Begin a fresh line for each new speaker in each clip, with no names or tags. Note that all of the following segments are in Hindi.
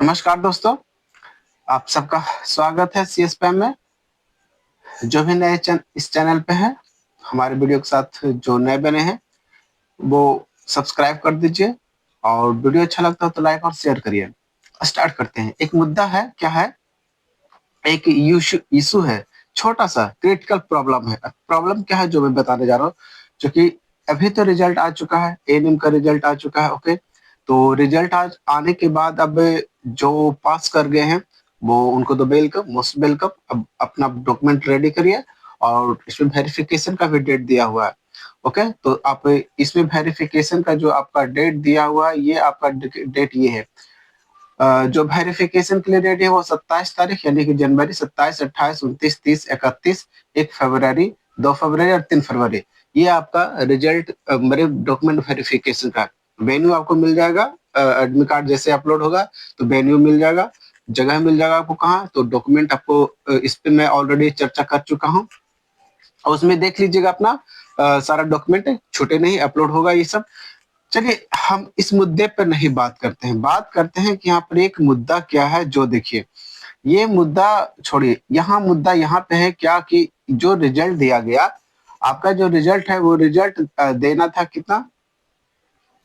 नमस्कार दोस्तों, आप सबका स्वागत है सी स्पैम में। जो भी नए इस चैनल पे हैं, हमारे वीडियो के साथ जो नए बने हैं, वो सब्सक्राइब कर दीजिए और वीडियो अच्छा लगता हो तो लाइक और शेयर करिए। स्टार्ट करते हैं। एक मुद्दा है, क्या है? एक इशू है, छोटा-सा क्रिटिकल प्रॉब्लम है। प्रॉब्लम क्या है जो मैं बताने जा रहा हूँ, जो कि अभी तो रिजल्ट आ चुका है, एएनएम का रिजल्ट आ चुका है, ओके? तो रिजल्ट आज आने के बाद अब जो पास कर गए हैं, वो उनको तो वेलकम, मोस्ट वेलकम। अब अपना डॉक्यूमेंट रेडी करिए और इसमें वेरिफिकेशन का भी डेट दिया हुआ है, ओके? तो आप इसमें वेरिफिकेशन का जो आपका डेट दिया हुआ है, ये आपका डेट ये है। जो वेरिफिकेशन के लिए डेट है वो 27 तारीख यानी कि जनवरी 27, 28, 29, 30, 31, 1 फरवरी, 2 फरवरी और 3 फरवरी। ये आपका रिजल्ट मेरे डॉक्यूमेंट वेरिफिकेशन का वेन्यू आपको मिल जाएगा। एडमिट कार्ड जैसे अपलोड होगा तो वेन्यू मिल जाएगा, जगह मिल जाएगा आपको कहाँ, तो डॉक्यूमेंट आपको इस पे मैं ऑलरेडी चर्चा कर चुका हूँ और उसमें देख लीजिएगा अपना सारा डॉक्यूमेंट छूटे नहीं, अपलोड होगा ये सब। चलिए हम इस मुद्दे पर नहीं बात करते हैं, बात करते हैं कि यहाँ पर एक मुद्दा क्या है जो देखिए, ये मुद्दा छोड़िए, यहाँ मुद्दा यहाँ पे है क्या कि जो रिजल्ट दिया गया, आपका जो रिजल्ट है वो रिजल्ट देना था कितना?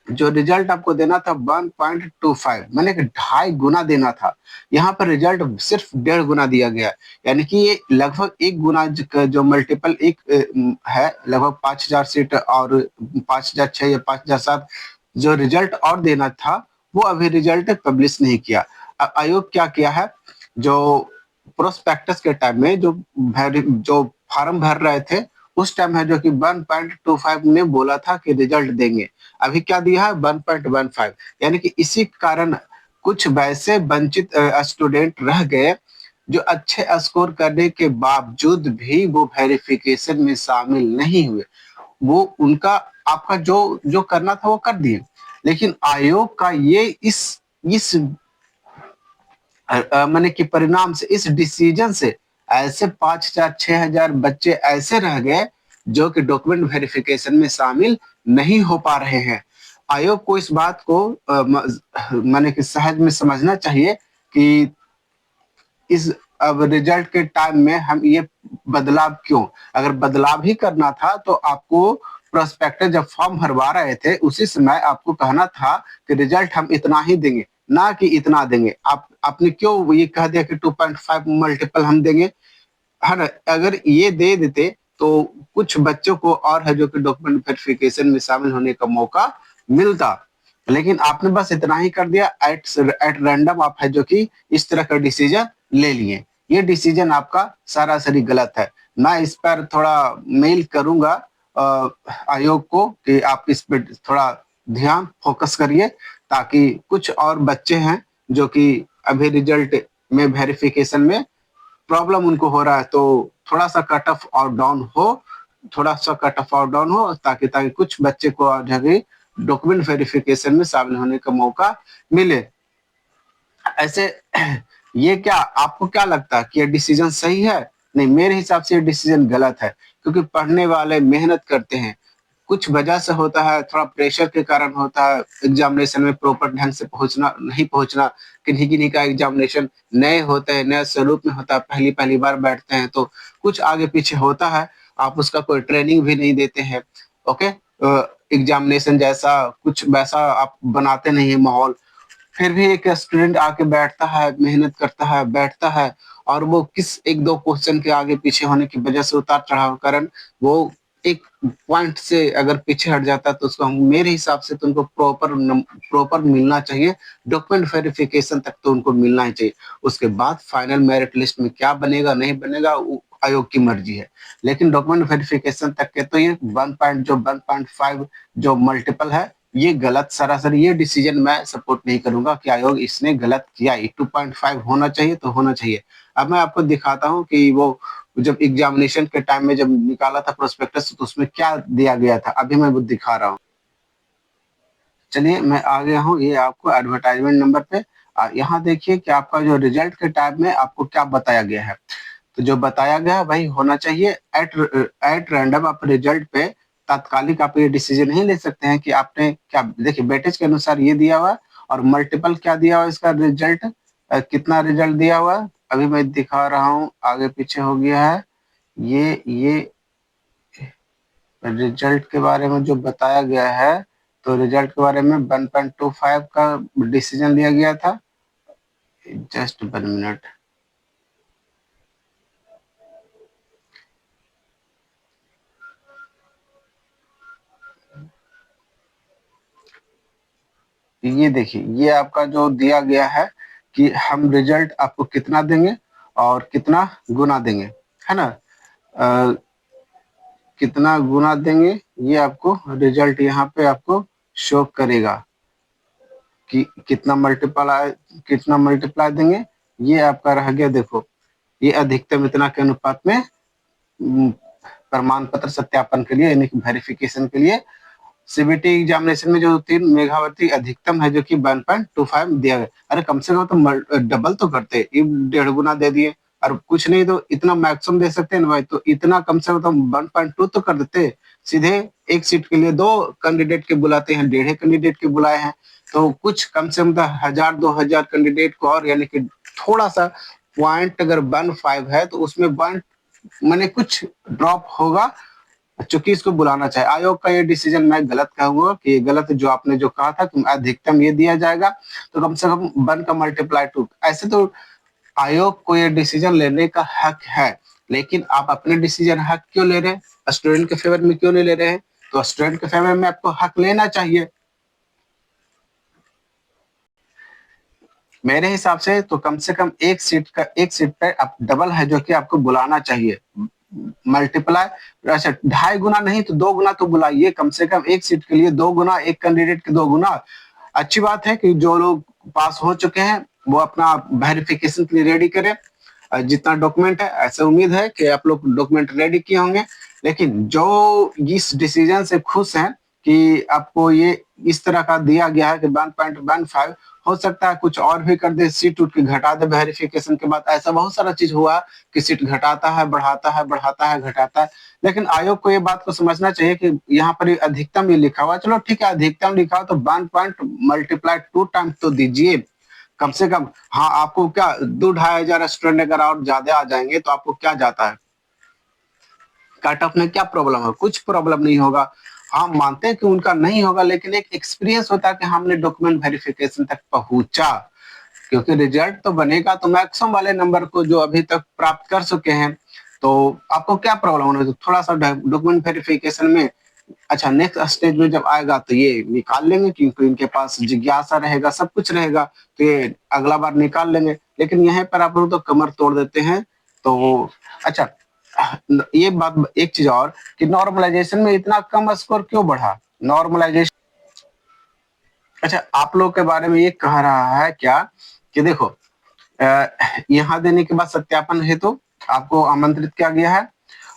जो रिजल्ट आपको देना था 1.25 माने कि 2.5 गुना देना था। यहाँ पर रिजल्ट सिर्फ 1.5 गुना दिया गया। यानी कि ये लगभग 1 गुना जो मल्टीपल एक है, लगभग 5000 सीट और 5006 या 5007 जो रिजल्ट और देना था, वो अभी रिजल्ट पब्लिश नहीं किया। आयोग क्या किया है, जो प्रोस्पेक्टस के टाइम में जो फॉर्म भर रहे थे, उस टाइम है जो कि 1.25 ने बोला था कि रिजल्ट देंगे। अभी क्या दिया है 1.15, यानी कि इसी कारण कुछ वैसे वंचित स्टूडेंट रह गए जो अच्छे स्कोर करने के बावजूद भी वो वेरिफिकेशन में शामिल नहीं हुए। वो उनका आपका जो जो करना था वो कर दिए, लेकिन आयोग का ये इस माने कि परिणाम से, इस डिसीजन से ऐसे 5000 6000 बच्चे ऐसे रह गए जो कि डॉक्यूमेंट वेरिफिकेशन में शामिल नहीं हो पा रहे हैं। आयोग को इस बात को माने कि सहज में समझना चाहिए कि इस अब रिजल्ट के टाइम में हम ये बदलाव क्यों? अगर बदलाव ही करना था तो आपको प्रोस्पेक्टस जब फॉर्म भरवा रहे थे उसी समय आपको कहना था कि रिजल्ट हम इतना ही देंगे, ना कि इतना देंगे। आपने क्यों ये कह दिया कि 2.5 मल्टीपल हम देंगे? है ना? अगर ये दे देते तो कुछ बच्चों को और है जो कि डॉक्यूमेंट वेरिफिकेशन में शामिल होने का मौका मिलता। लेकिन आपने बस इतना ही कर दिया, एट रैंडम आप है जो कि इस तरह का डिसीजन ले लिए। ये डिसीजन आपका सरासरी गलत है। मैं इस पर थोड़ा मेल करूंगा आयोग को कि आप इस पे थोड़ा ध्यान फोकस करिए, ताकि कुछ और बच्चे हैं जो कि अभी रिजल्ट में वेरिफिकेशन में प्रॉब्लम उनको हो रहा है, तो थोड़ा-सा कट ऑफ और डाउन हो, थोड़ा-सा कट ऑफ और डाउन हो, ताकि ताकि कुछ बच्चे को जो है डॉक्यूमेंट वेरिफिकेशन में शामिल होने का मौका मिले। ऐसे ये क्या आपको क्या लगता है कि ये डिसीजन सही है? नहीं, मेरे हिसाब से ये डिसीजन गलत है, क्योंकि पढ़ने वाले मेहनत करते हैं। कुछ वजह से होता है, थोड़ा प्रेशर के कारण होता है, एग्जामिनेशन में प्रॉपर ढंग से पहुँचना नहीं पहुँचना, किन्हीं-किन्हीं का एग्जामिनेशन नए होते हैं, नए स्वरूप में होता है, पहली-पहली बार बैठते हैं, तो कुछ आगे-पीछे होता है, आप उसका कोई ट्रेनिंग भी नहीं देते हैं, ओके? एग्जामिनेशन जैसा कुछ वैसा आप बनाते नहीं हैं माहौल, फिर भी एक स्टूडेंट आके बैठता है, मेहनत करता है, बैठता है और वो किस 1-2 क्वेश्चन के आगे पीछे होने की वजह से उतार-चढ़ाव के कारण वो एक पॉइंट से अगर पीछे हट जाता है तो उसको मेरे हिसाब से तो उनको प्रॉपर मिलना चाहिए। डॉक्यूमेंट वेरिफिकेशन तक तो उनको मिलना ही चाहिए। उसके बाद फाइनल मेरिट लिस्ट में क्या बनेगा, नहीं बनेगा, वो आयोग की मर्ज़ी है। लेकिन डॉक्यूमेंट वेरिफिकेशन तक के तो ये 1.5 जो मल्टीपल है, ये गलत सरासरी ये डिसीजन मैं सपोर्ट नहीं करूंगा कि आयोग इसने गलत किया। 2.5 होना चाहिए तो होना चाहिए। अब मैं आपको दिखाता हूँ कि वो जब एग्जामिनेशन के टाइम में जब निकाला था प्रोस्पेक्टस तो उसमें क्या दिया गया था, अभी मैं वो दिखा रहा हूँ। चलिए मैं आ गया हूँ, ये आपको एडवर्टाइजमेंट नंबर पे। यहाँ देखिए कि आपका जो रिजल्ट के टाइम में आपको क्या बताया गया है। तो जो बताया गया है वही होना चाहिए। एट रैंडम आप रिजल्ट पे तात्कालिक आप ये डिसीजन नहीं ले सकते हैं कि आपने क्या, देखिए वेटेज के अनुसार ये दिया हुआ है और मल्टीपल क्या दिया हुआ है इसका रिजल्ट, कितना रिजल्ट दिया हुआ है अभी मैं दिखा रहा हूँ, आगे पीछे हो गया है। ये रिजल्ट के बारे में जो बताया गया है, तो रिजल्ट के बारे में 1.25 का डिसीजन लिया गया था। Just 1 minute. ये देखिए, ये आपका जो दिया गया है कि हम रिजल्ट आपको कितना देंगे और कितना गुना देंगे, है ना। अ, कितना गुना देंगे ये आपको रिजल्ट यहाँ पे आपको शो करेगा कि कितना मल्टीप्लाई देंगे। ये आपका रह गया, देखो ये अधिकतम इतना के अनुपात में प्रमाण पत्र सत्यापन के लिए यानी कि वेरिफिकेशन के लिए सीबीटी एग्जामिनेशन में जो 3 मेगावाट अधिकतम है जो कि 1.25 दिया गया। अरे कम से कम तो डबल तो करते, ये 1.5 गुना दे दिए, और कुछ नहीं तो इतना मैक्सिमम दे सकते हैं ना भाई, तो इतना कम से कम 1.2 तो कर देते। सीधे एक सीट के लिए 2 कैंडिडेट के बुलाते हैं, 1.5 कैंडिडेट के बुलाए हैं, तो कुछ कम से कम 1000-2000 कैंडिडेट को, और यानी कि थोड़ा सा पॉइंट अगर 1.5 है तो उसमें पॉइंट मैंने कुछ ड्रॉप होगा, चूंकि इसको बुलाना चाहिए। आयोग का ये डिसीजन मैं गलत कहूंगा कि गलत, जो आपने जो कहा था कि अधिकतम ये दिया जाएगा, तो कम से कम 1 का मल्टीप्लाई 2, ऐसे तो आयोग को ये डिसीजन लेने का हक है, लेकिन आप अपने डिसीजन हक क्यों ले रहे हैं, स्टूडेंट के फेवर में क्यों नहीं ले रहे हैं। तो स्टूडेंट के फेवर में आपको हक लेना चाहिए मेरे हिसाब से। तो कम से कम एक सीट पे आप डबल है जो कि आपको बुलाना चाहिए, मल्टीप्लाई। अच्छा 2.5 गुना नहीं तो 2 गुना तो बुलाइए, कम से कम एक सीट के लिए 2 गुना, एक कैंडिडेट के 2 गुना। अच्छी बात है कि जो लोग पास हो चुके हैं वो अपना वेरिफिकेशन के लिए रेडी करें, जितना डॉक्यूमेंट है, ऐसे उम्मीद है कि आप लोग डॉक्यूमेंट रेडी किए होंगे। लेकिन जो इस डिसीजन से खुश हैं कि आपको ये इस तरह का दिया गया है कि 1.15, हो सकता है कुछ और भी कर दे, सीट उठ के घटा दे वेरिफिकेशन के बाद। ऐसा बहुत सारा चीज हुआ कि सीट घटाता है, बढ़ाता है, बढ़ाता है, घटाता है। लेकिन आयोग को ये बात को समझना चाहिए कि यहाँ पर अधिकतम ये लिखा हुआ, चलो ठीक है अधिकतम लिखा हो तो 1.2 टाइम्स तो दीजिए कम से कम। हाँ आपको क्या 2-2,500 स्टूडेंट अगर और ज्यादा आ जाएंगे तो आपको क्या जाता है, कट ऑफ में क्या प्रॉब्लम है, कुछ प्रॉब्लम नहीं होगा। हम मानते हैं कि उनका नहीं होगा, लेकिन एक एक्सपीरियंस होता है कि हमने डॉक्यूमेंट वेरिफिकेशन तक पहुंचा, क्योंकि रिजल्ट तो बनेगा तो मैक्सिमम वाले नंबर को जो अभी तक प्राप्त कर चुके हैं, तो आपको क्या प्रॉब्लम होना है, तो थोड़ा सा डॉक्यूमेंट वेरिफिकेशन में, अच्छा नेक्स्ट स्टेज में जब आएगा तो ये निकाल लेंगे, क्योंकि इनके पास जिज्ञासा रहेगा, सब कुछ रहेगा, तो ये अगला बार निकाल लेंगे। लेकिन यहाँ पर आप लोग तो कमर तोड़ देते हैं। तो अच्छा, ये बात एक चीज और कि नॉर्मलाइजेशन में इतना कम स्कोर क्यों बढ़ा, नॉर्मलाइजेशन। अच्छा आप लोग के बारे में ये कह रहा है क्या कि देखो, यहाँ देने के बाद सत्यापन हेतु आपको आमंत्रित किया गया है,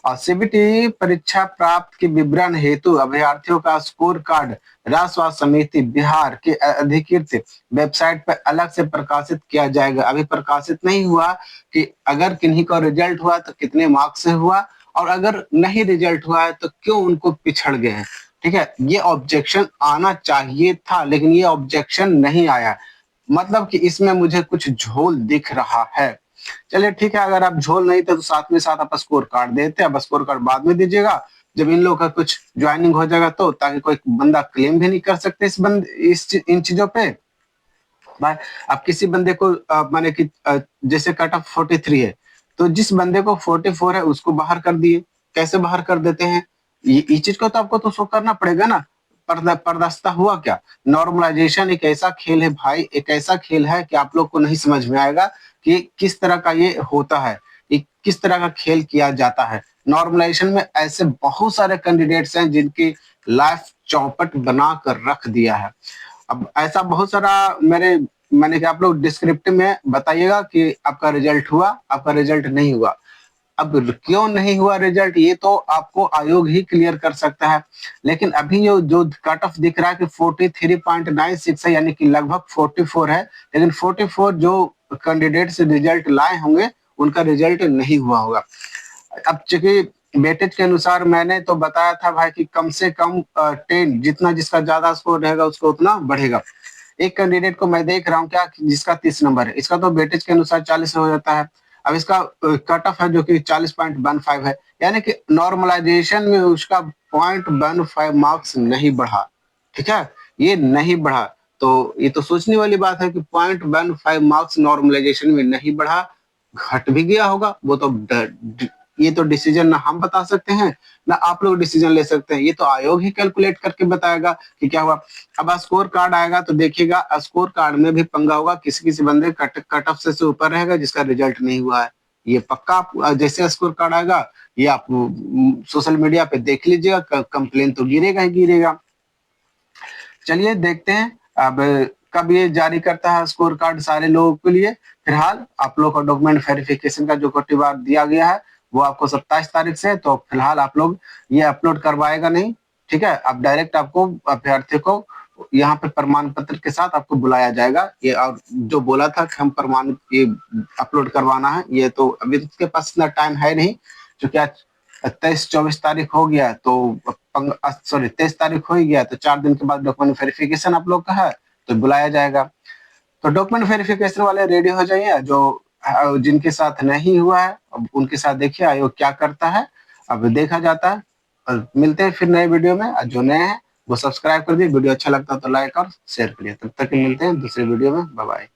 और सीबीटी परीक्षा प्राप्त के विवरण हेतु अभ्यर्थियों का स्कोर कार्ड राष्ट्र समिति बिहार के अधिकृत वेबसाइट पर अलग से प्रकाशित किया जाएगा। अभी प्रकाशित नहीं हुआ कि अगर किन्हीं का रिजल्ट हुआ तो कितने मार्क्स से हुआ, और अगर नहीं रिजल्ट हुआ है तो क्यों उनको पिछड़ गए हैं। ठीक है, ये ऑब्जेक्शन आना चाहिए था, लेकिन ये ऑब्जेक्शन नहीं आया, मतलब कि इसमें मुझे कुछ झोल दिख रहा है। चलिए ठीक है, अगर आप झोल नहीं थे तो साथ में साथ आप स्कोर कार्ड देते, अब स्कोर कार्ड बाद में दीजिएगा जब इन लोगों का कुछ ज्वाइनिंग हो जाएगा, तो ताकि कोई बंदा क्लेम भी नहीं कर सकते इन चीजों पे। भाई आप किसी बंदे को माने कि जैसे कट ऑफ 43 है, तो जिस बंदे को 44 है उसको बाहर कर दिए, कैसे बाहर कर देते हैं, ये चीज को तो आपको तो शो करना पड़ेगा ना। पर्दास्ता हुआ क्या, नॉर्मलाइजेशन एक ऐसा खेल है भाई, एक ऐसा खेल है कि आप लोग को नहीं समझ में आएगा कि किस तरह का ये होता है, ये किस तरह का खेल किया जाता है। नॉर्मलाइजेशन में ऐसे बहुत सारे कैंडिडेट्स हैं जिनकी लाइफ चौपट बना कर रख दिया है। अब ऐसा बहुत सारा मैंने कि आप लोग डिस्क्रिप्टिव में बताइएगा कि आपका रिजल्ट हुआ, आपका रिजल्ट नहीं हुआ। अब क्यों नहीं हुआ रिजल्ट ये तो आपको आयोग ही क्लियर कर सकता है। लेकिन अभी जो जो कट ऑफ दिख रहा है कि 43.96 है, यानी कि लगभग 44 है, लेकिन 44 जो कैंडिडेट से रिजल्ट लाए होंगे उनका रिजल्ट नहीं हुआ होगा। अब चूंकि वेटेज के अनुसार मैंने तो बताया था भाई कि कम से कम 10, जितना जिसका ज्यादा स्कोर रहेगा उसको उतना बढ़ेगा। एक कैंडिडेट को मैं देख रहा हूँ क्या जिसका 30 नंबर है, इसका तो वेटेज के अनुसार 40 हो जाता है। अब इसका कट ऑफ है जो कि 40.15 है, यानी कि नॉर्मलाइजेशन में उसका 0.15 मार्क्स नहीं बढ़ा, ठीक है, ये नहीं बढ़ा। तो ये तो सोचने वाली बात है कि 0.15 मार्क्स नॉर्मलाइजेशन में नहीं बढ़ा, घट भी गया होगा, वो तो ये तो डिसीजन ना हम बता सकते हैं ना आप लोग डिसीजन ले सकते हैं, ये तो आयोग ही कैलकुलेट करके बताएगा कि क्या हुआ। अब स्कोर कार्ड आएगा तो देखिएगा, स्कोर कार्ड में भी पंगा होगा, किसी किसी बंदे कट ऑफ से ऊपर रहेगा जिसका रिजल्ट नहीं हुआ है, ये पक्का जैसे स्कोर कार्ड आएगा ये आप सोशल मीडिया पे देख लीजिएगा, कंप्लेन तो गिरेगा ही गिरेगा। चलिए देखते हैं अब कब ये जारी करता है स्कोर कार्ड सारे लोगों के लिए। फिलहाल आप लोग का डॉक्यूमेंट वेरिफिकेशन का जो कोटिवार दिया गया है वो आपको 27 तारीख से है, तो फिलहाल आप लोग ये अपलोड करवाएगा नहीं, ठीक है। अब डायरेक्ट आपको अभ्यर्थी को यहाँ पे प्रमाण पत्र के साथ आपको बुलाया जाएगा, ये और जो बोला था कि हम प्रमाण ये अपलोड करवाना है, ये तो अभी उसके पास इतना टाइम है नहीं, क्योंकि आज 23-24 तारीख हो गया, तो सॉरी 23 तारीख हो ही गया, तो 4 दिन के बाद डॉक्यूमेंट वेरिफिकेशन आप लोग का है तो बुलाया जाएगा। तो डॉक्यूमेंट वेरिफिकेशन वाले रेडी हो जाइए, जो जिनके साथ नहीं हुआ है अब उनके साथ देखिए आयोग क्या करता है, अब देखा जाता है। और मिलते हैं फिर नए वीडियो में, जो नए हैं वो सब्सक्राइब कर दिए, वीडियो अच्छा लगता है तो लाइक और शेयर करिए। तब तक मिलते हैं दूसरे वीडियो में, बाय बाय।